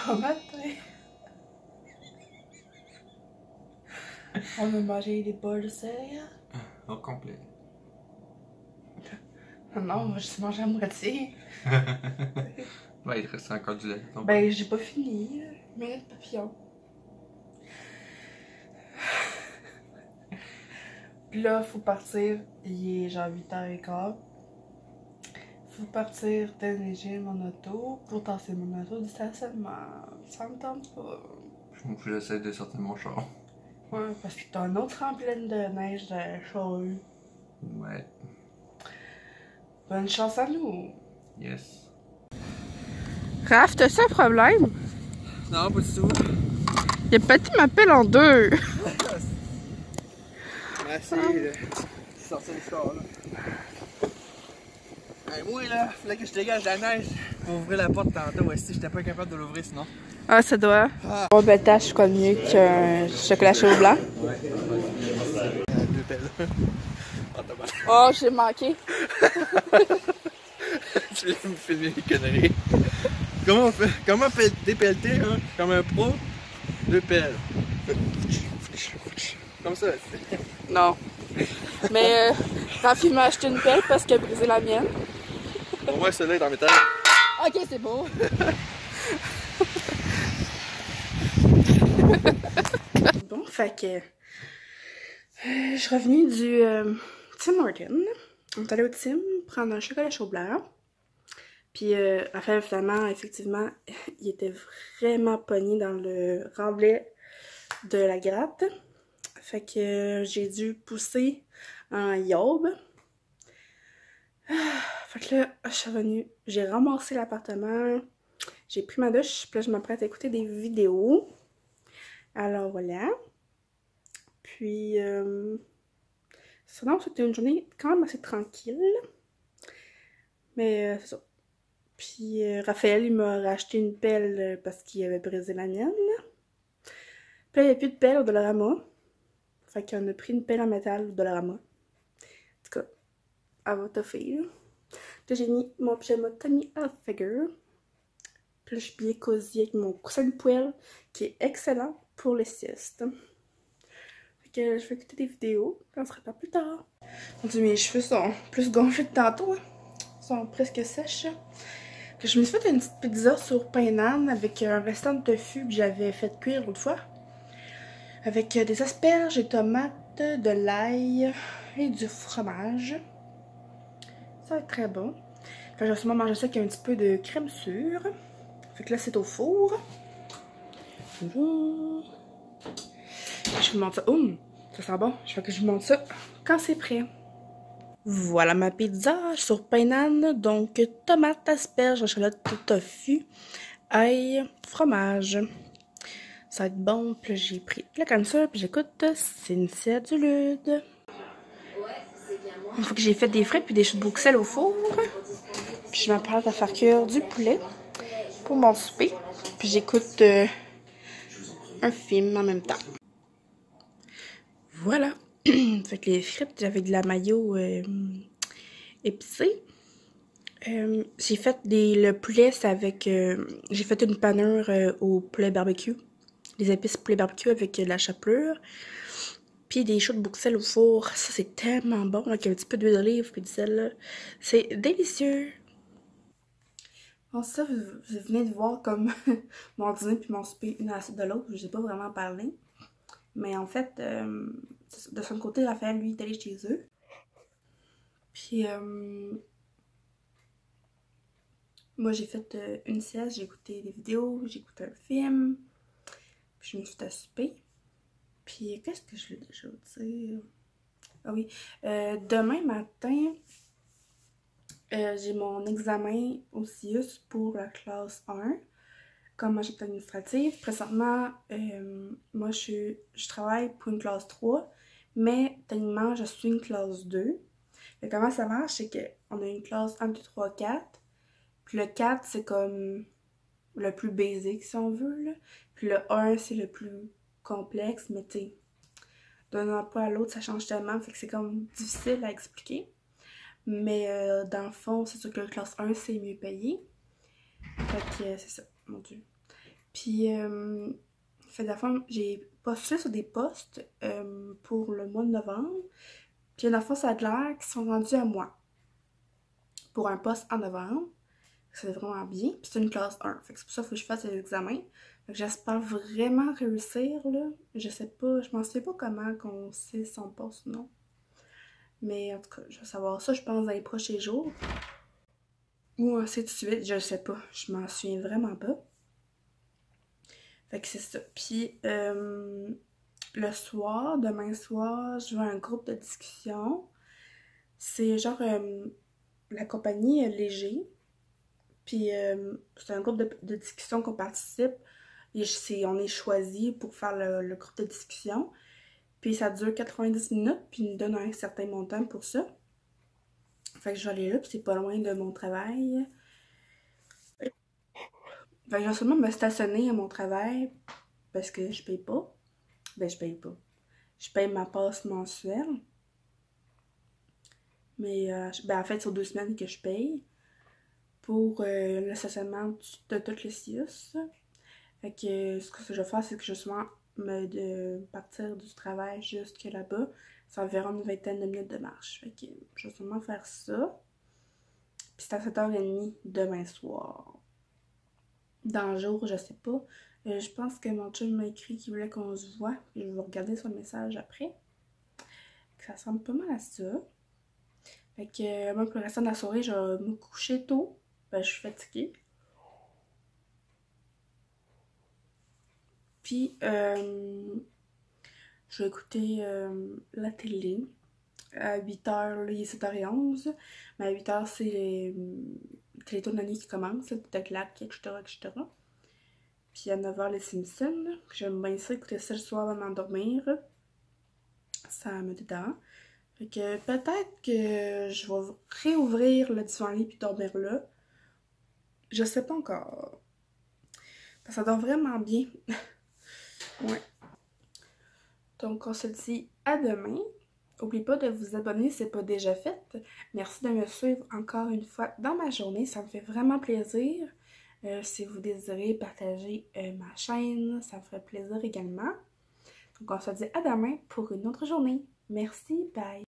Bon matin. On a mangé des bols de céréales. Au complet. Non, moi j'ai mangé à moitié. Ouais, il reste encore du lait. Ben, j'ai pas fini. Minute papillon. Puis là, faut partir. Il est genre 8h15. Faut partir déneiger mon auto pour tasser mon auto du stationnement. Ça me tente pas. J'essaie de sortir mon char. Ouais, parce que t'as un autre trampoline de neige de chaud. Ouais. Bonne chance à nous. Yes. Raph, t'as-tu un problème? Non, pas du tout. Il a pété ma pelle en deux. Merci de sortir le char là. Hey, moi là, fallait que je dégage la neige pour ouvrir la porte tantôt. Si j'étais pas capable de l'ouvrir sinon. Ah, ça doit. Bon, ben, tâche quoi de mieux qu'un chocolat chaud blanc. Ouais. Deux pelles. Oh, j'ai manqué. Tu viens me filmer les conneries. Comment on fait? Comment dépelleter, hein? Comme un pro? Deux pelles. Comme ça. Non. Mais Rafi m'a acheté une pelle parce qu'il a brisé la mienne. Au moins, celui-là est en métal. Ok, c'est beau. Bon, fait que je suis revenue du Tim Hortons. On est allé au Tim prendre un chocolat chaud blanc. Puis Raphaël, finalement, effectivement, il était vraiment pogné dans le remblai de la gratte. Fait que j'ai dû pousser un yob. Fait que là, je suis revenue, j'ai ramassé l'appartement, j'ai pris ma douche, puis là, je m'apprête à écouter des vidéos. Alors voilà. Puis, sinon, c'était une journée quand même assez tranquille. Mais c'est ça. Puis, Raphaël, il m'a racheté une pelle parce qu'il avait brisé la mienne. Puis là, il n'y a plus de pelle au Dollarama. Fait qu'on a pris une pelle en métal au Dollarama. En tout cas, elle va toffer, là. Là, j'ai mis mon pyjama Tommy Hilfiger. Puis là, je suis bien cosy avec mon coussin de poêle qui est excellent pour les siestes. Fait que je vais écouter des vidéos, puis on se reparle plus tard. Mon Dieu, mes cheveux sont plus gonflés que tantôt. Hein. Ils sont presque sèches. Puis je me suis fait une petite pizza sur pain d'âne avec un restant de tofu que j'avais fait cuire l'autre fois. Avec des asperges, des tomates, de l'ail et du fromage. Ça va être très bon. Fait que je vais sûrement manger ça avec un petit peu de crème sûre. Fait que là, c'est au four. Je vous montre ça. Ça sent bon. Je fais que je vous montre ça quand c'est prêt. Voilà ma pizza sur pain d'âne. Donc, tomate, asperges, échalote, tofu, ail, fromage. Ça va être bon. Puis j'ai pris la crème sûre. Puis j'écoute Cynthia Dulude. Une fois que j'ai fait des frites puis des choux de Bruxelles au four. Puis je m'apprête à faire cuire du poulet pour mon souper. Puis j'écoute un film en même temps. Voilà. Fait que les frites, j'avais de la mayo épicée. J'ai fait le poulet, c'est avec... j'ai fait une panure au poulet barbecue. Les épices poulet barbecue avec de la chapelure. Puis des choux de Bruxelles au four. Ça, c'est tellement bon. Avec un petit peu d'huile d'olive puis du sel. C'est délicieux. Bon, ça, vous venez de voir comme mon dîner puis mon souper une à la suite de l'autre. Je n'ai pas vraiment parlé. Mais en fait, de son côté, Raphaël, lui, est allé chez eux. Puis, moi, j'ai fait une sieste, j'ai écouté des vidéos, j'ai écouté un film. Puis, je me suis fait à souper. Puis, qu'est-ce que je voulais déjà vous dire? Ah oui, demain matin, j'ai mon examen au CIUS pour la classe 1. Comme agent administrative. Présentement, moi, je travaille pour une classe 3, mais techniquement, je suis une classe 2. Et comment ça marche, c'est qu'on a une classe 1, 2, 3, 4. Puis le 4, c'est comme le plus basic, si on veut, là. Puis le 1, c'est le plus complexe, mais tu sais, d'un emploi à l'autre, ça change tellement, fait que c'est comme difficile à expliquer. Mais dans le fond, c'est sûr que la classe 1, c'est mieux payé. Fait que c'est ça, mon Dieu. Puis, fait de la fois, j'ai postulé sur des postes pour le mois de novembre. Puis, dans le fond, ça a l'air qu'ils sont rendus à moi pour un poste en novembre. C'est vraiment bien. Puis, c'est une classe 1. Fait que c'est pour ça qu'il faut que je fasse les examens. Fait que j'espère vraiment réussir, là. Je sais pas, je m'en souviens pas comment qu'on sait son poste, non. Mais en tout cas, je vais savoir ça, je pense, dans les prochains jours. Ou c'est tout de suite, je sais pas. Je m'en souviens vraiment pas. Fait que c'est ça. Puis, le soir, demain soir, je vais à un groupe de discussion. C'est genre la compagnie Léger. Puis, c'est un groupe de discussion qu'on participe. Et on est choisi pour faire le groupe de discussion. Puis, ça dure 90 minutes. Puis, ils nous donnent un certain montant pour ça. Fait que je vais aller là. Puis, c'est pas loin de mon travail. Fait que je vais seulement me stationner à mon travail parce que je paye pas. Ben, je paye pas. Je paye ma passe mensuelle. Mais ben, en fait, c'est 2 semaines que je paye pour le stationnement de toutes les CIUS. Fait que ce que je vais faire, c'est que je vais souvent de partir du travail jusque là-bas. C'est environ une vingtaine de minutes de marche. Fait que je vais sûrement faire ça. Puis c'est à 7h30 demain soir. Dans le jour, je sais pas. Je pense que mon chum m'a écrit qu'il voulait qu'on se voit. Je vais regarder son message après. Ça ressemble pas mal à ça. Fait que moi, pour le restant de la soirée, je vais me coucher tôt. Ben, je suis fatiguée. Puis, je vais écouter la télé. À 8h, là, il est 7h11. Mais à 8h, c'est les Télétoon Nanny qui commence, le Tac-Lac, etc., etc. Puis à 9h, les Simpsons. J'aime bien ça, écouter ça le soir avant de m'endormir. Ça me détend. Fait que peut-être que je vais réouvrir le divan-lit puis dormir là. Je sais pas encore. Parce que ça dort vraiment bien. Ouais. Donc on se dit à demain. N'oubliez pas de vous abonner si ce n'est pas déjà fait. Merci de me suivre encore une fois dans ma journée. Ça me fait vraiment plaisir. Si vous désirez partager ma chaîne, ça me ferait plaisir également. Donc on se dit à demain pour une autre journée. Merci, bye!